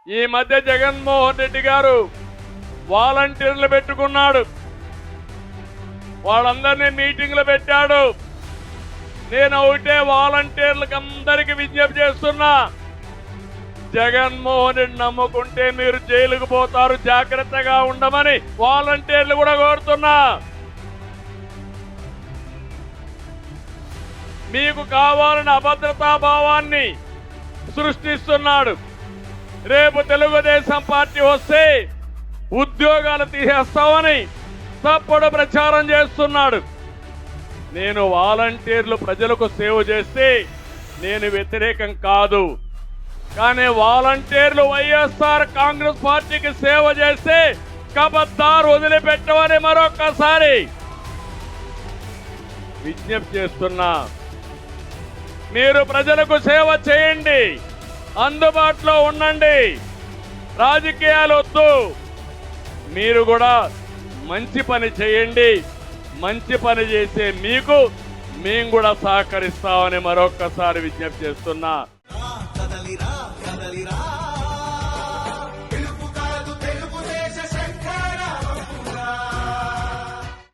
ఈ మధ్య జగన్మోహన్ రెడ్డి గారు వాలంటీర్లు పెట్టుకున్నాడు. వాళ్ళందరినీ మీటింగ్లు పెట్టాడు. నేను ఒకటే వాలంటీర్లకు అందరికీ విజ్ఞప్తి చేస్తున్నా, జగన్మోహన్ రెడ్డి నమ్ముకుంటే మీరు జైలుకు పోతారు, జాగ్రత్తగా ఉండమని వాలంటీర్లు కూడా కోరుతున్నా. మీకు కావాలని అభద్రతా భావాన్ని సృష్టిస్తున్నాడు. రేపు తెలుగుదేశం పార్టీ వస్తే ఉద్యోగాలు తీసేస్తామని తప్పుడు ప్రచారం చేస్తున్నాడు. నేను వాలంటీర్లు ప్రజలకు సేవ చేస్తే నేను వ్యతిరేకం కాదు, కానీ వాలంటీర్లు వైఎస్ఆర్ కాంగ్రెస్ పార్టీకి సేవ చేస్తే కబద్దారు వదిలిపెట్టమని మరొక్కసారి విజ్ఞప్తి చేస్తున్నా. మీరు ప్రజలకు సేవ చేయండి, అందుబాటులో ఉండండి, రాజకీయాలు వద్దు. మీరు కూడా మంచి పని చేయండి. మంచి పని చేసే మీకు మేము కూడా సహకరిస్తామని మరొక్కసారి విజ్ఞప్తి చేస్తున్నా.